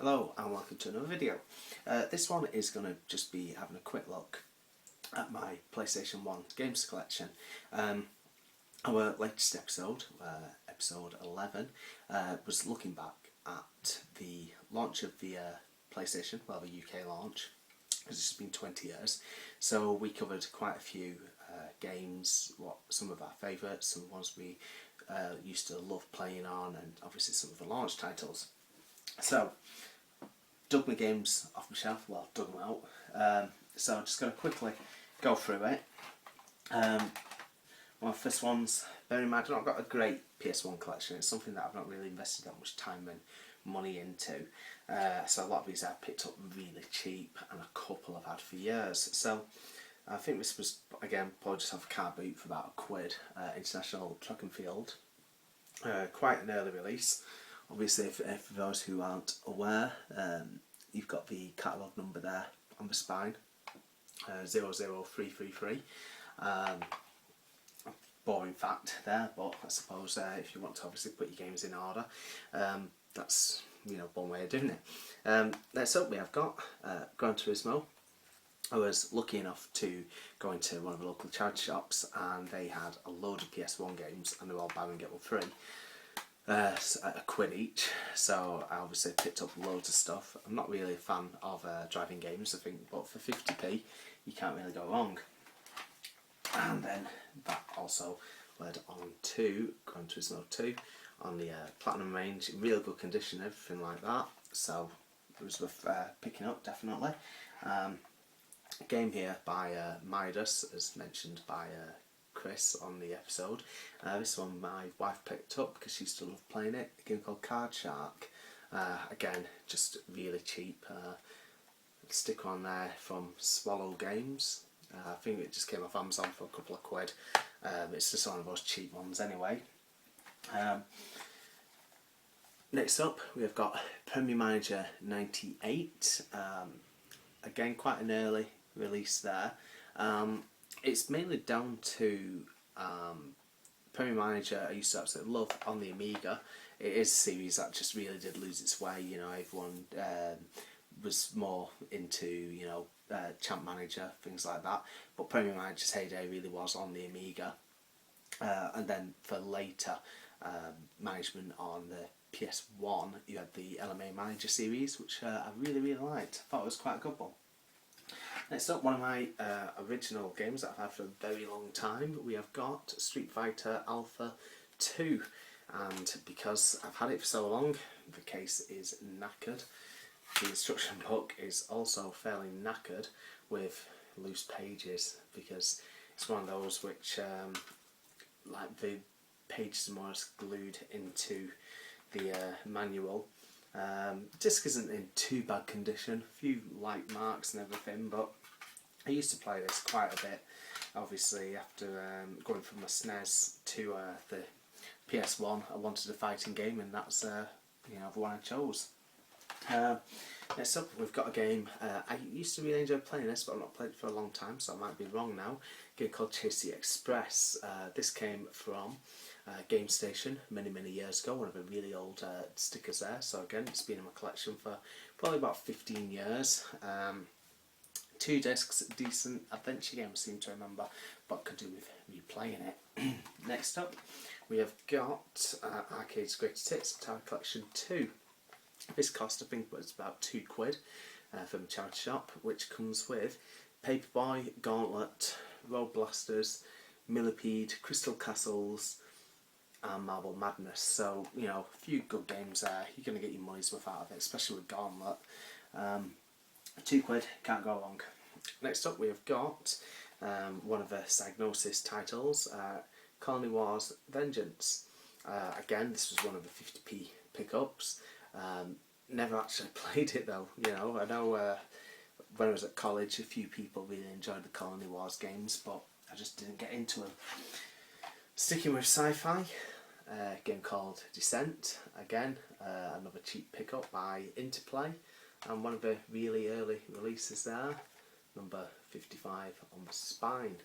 Hello and welcome to another video. This one is going to just be having a quick look at my PlayStation 1 games collection. Our latest episode, episode 11, was looking back at the launch of the PlayStation, well, the UK launch, because it's been 20 years. So we covered quite a few games, some of our favourites, some ones we used to love playing on, and obviously some of the launch titles. So, dug my games off my shelf, well, dug them out. So I'm just going to quickly go through it. One of the first ones, bear in mind I've got a great PS1 collection. It's something that I've not really invested that much time and money into. So a lot of these I've picked up really cheap, and a couple I've had for years. So I think this was, again, probably just off a car boot for about £1. International Track and Field. Quite an early release. Obviously, for those who aren't aware, you've got the catalogue number there on the spine, 00333. Boring fact there, but I suppose if you want to obviously put your games in order, that's one way of doing it. Next up, we have got Gran Turismo. I was lucky enough to go into one of the local charity shops, and they had a load of PS1 games, and they were all buy one get one free. At £1 each, so I obviously picked up loads of stuff. I'm not really a fan of driving games, I think, but for 50p you can't really go wrong. And then that also led on to Gran Turismo 2 on the Platinum range, in real good condition, everything like that, so it was worth picking up, definitely. A game here by Midas, as mentioned by Chris on the episode. This one my wife picked up because she used to love playing it. A game called Card Shark. Again, just really cheap. Sticker on there from Swallow Games. I think it just came off Amazon for a couple of £. It's just one of those cheap ones anyway. Next up, we have got Perma Manager 98. Again, quite an early release there. It's mainly down to Perma Manager. I used to absolutely love on the Amiga. It is a series that just really did lose its way. Everyone was more into Champ Manager, things like that. But Perma Manager's heyday really was on the Amiga. And then for later management on the PS1, you had the LMA Manager series, which I really liked. I thought it was quite a good one. Next up, one of my original games that I've had for a very long time, we have got Street Fighter Alpha 2, and because I've had it for so long, the case is knackered. The instruction book is also fairly knackered with loose pages, because it's one of those which, like the pages are more or less glued into the manual. Disc isn't in too bad condition, a few light marks and everything, but I used to play this quite a bit. Obviously, after going from my SNES to the PS1, I wanted a fighting game, and that's the one I chose. Next up, we've got a game. I used to really enjoy playing this, but I've not played it for a long time, so I might be wrong now. A game called Chase the Express. This came from Game Station many years ago, one of the really old stickers there. So again, it's been in my collection for probably about 15 years. 2 discs, decent adventure game, I seem to remember, but could do with replaying it. Next up, we have got Arcade's Greatest Hits Tower Collection 2. This cost, I think, was about £2 from a charity shop, which comes with Paperboy, Gauntlet, Road Blasters, Millipede, Crystal Castles, and Marble Madness. So, a few good games there. You're going to get your money's worth out of it, especially with Gauntlet. £2, can't go wrong. Next up, we have got one of the Psygnosis titles, Colony Wars Vengeance. Again, this was one of the 50p pickups. Never actually played it though. I know when I was at college, a few people really enjoyed the Colony Wars games, but I just didn't get into them. Sticking with sci-fi, a game called Descent. Again, another cheap pickup by Interplay, and one of the really early releases there, number 55 on the spine.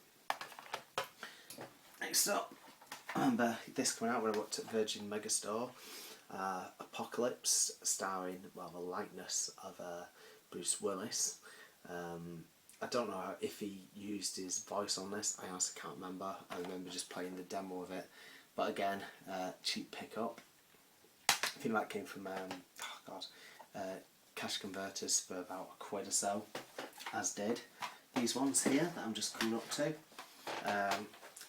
Next up, I remember this coming out when I worked at Virgin Megastore. Apocalypse, starring, well, the likeness of Bruce Willis. I don't know if he used his voice on this. I honestly can't remember. I remember just playing the demo of it. But again, cheap pickup. I think that came from cash converters for about £1 or so, as did these ones here that I'm just coming up to.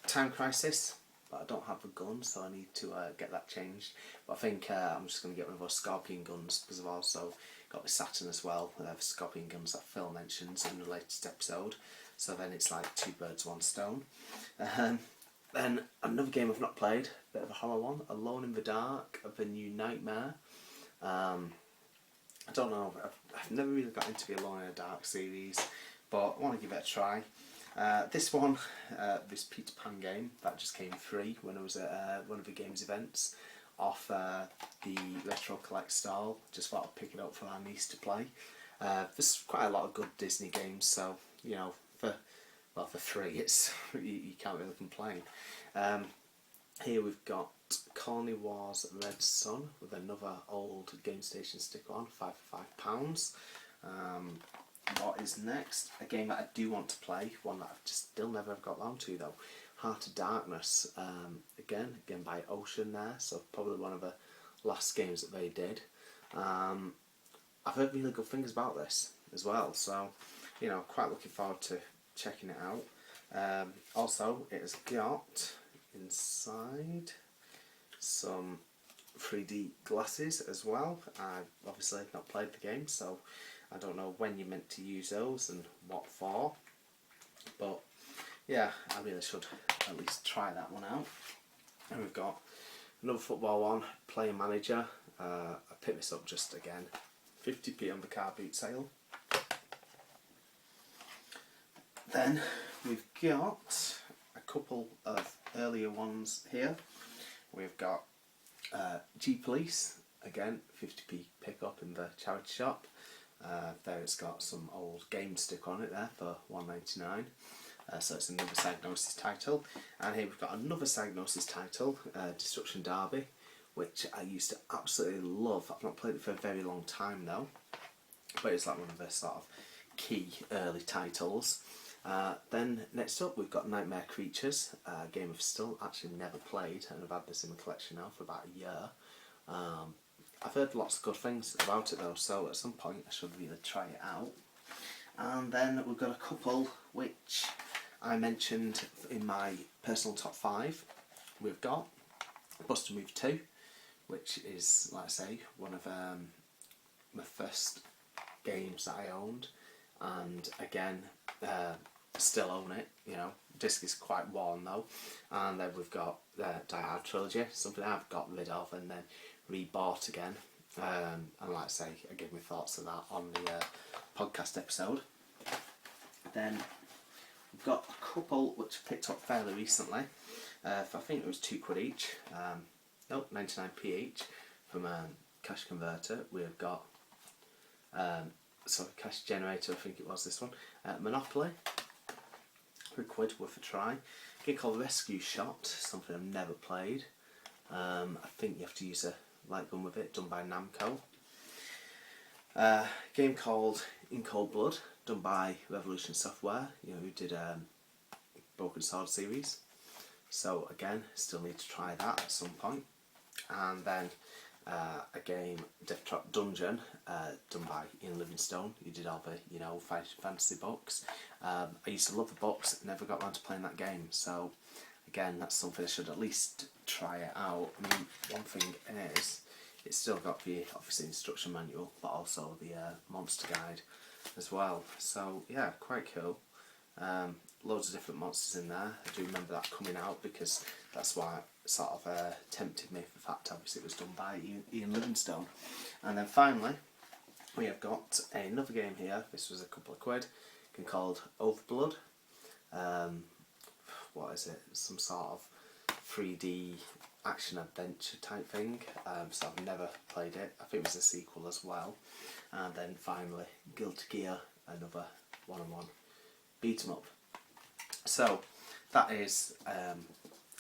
Time Crisis, but I don't have the gun, so I need to get that changed. But I think I'm just going to get one of those Scorpion guns, because I've also got the Saturn as well, the Scorpion guns that Phil mentions in the latest episode. So then it's like 2 birds, 1 stone. Then another game I've not played, bit of a horror one, Alone in the Dark, of a New Nightmare. I don't know, I've never really got into the Alone in the Dark series, but I want to give it a try. This one, this Peter Pan game, that just came free when I was at one of the games events off the Retro Collect stall. Just thought I'd pick it up for our niece to play. There's quite a lot of good Disney games, so you know, for free, it's you can't really complain. Here we've got Colony Wars Red Sun with another old Game Station sticker on, 5 for £5. What is next? A game that I do want to play, one that I've just still never got round to though. Heart of Darkness, again by Ocean there, so probably one of the last games that they did. I've heard really good things about this as well, so you know, quite looking forward to checking it out. Also, it has got inside some 3D glasses as well. I've obviously not played the game, so I don't know when you're meant to use those and what for, but yeah, I really should at least try that one out. And we've got another football one, Perma Manager. I picked this up just again, 50p on the car boot sale. Then we've got a couple of earlier ones here. We've got G-Police, again 50p pick up in the charity shop. There it's got some old game stick on it there for £1.99. So it's another Psygnosis title. And here we've got another Psygnosis title, Destruction Derby, which I used to absolutely love. I've not played it for a very long time though, but it's like one of the sort of key early titles. Then next up we've got Nightmare Creatures, a game I've still actually never played, and I've had this in my collection now for about a year. I've heard lots of good things about it though, so at some point I should really try it out. And then we've got a couple which I mentioned in my personal top 5. We've got Bust a Move 2, which is, like I say, one of my first games that I owned, and again, still own it, you know. Disc is quite worn though. And then we've got Hard Trilogy, something I've got rid of and then rebought again. And like I say, I give my thoughts of that on the podcast episode. Then we've got a couple which I picked up fairly recently. For I think it was £2 each. No, 99p each from Cash Converter. We've got Cash Generator, I think it was this one. Monopoly, £3 worth a try. A game called Rescue Shot, something I've never played. I think you have to use a light gun with it, done by Namco. A game called In Cold Blood, done by Revolution Software, you know, who did Broken Sword series. So again, still need to try that at some point. And then a game, Death Trap Dungeon, done by Ian Livingstone, who did all the, you know, fantasy books. I used to love the books, never got around to playing that game, so again, that's something I should at least try it out. I mean, one thing is, it's still got the, obviously, instruction manual, but also the monster guide as well. So yeah, quite cool. Loads of different monsters in there. I do remember that coming out because that's why it sort of tempted me, for the fact obviously it was done by Ian Livingstone. And then finally, we have got another game here. This was a couple of £, a game called Overblood. What is it? Some sort of 3D action adventure type thing. So I've never played it. I think it was a sequel as well. And then finally, Guilty Gear, another one-on-one beat 'em up. So that is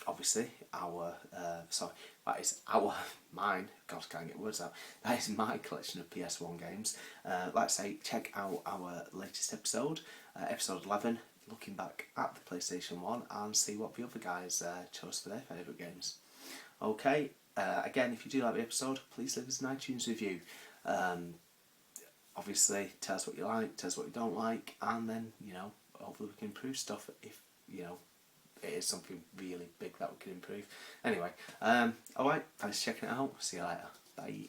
obviously mine, God, I can't get words out, that is my collection of PS1 games. Like I say, check out our latest episode, episode 11, looking back at the PlayStation 1, and see what the other guys chose for their favourite games. Okay, again, if you do like the episode, please leave us an iTunes review. Obviously, tell us what you like, tell us what you don't like, and then, hopefully we can improve stuff if, it is something really big that we can improve. Anyway, alright, thanks for checking it out. See you later. Bye.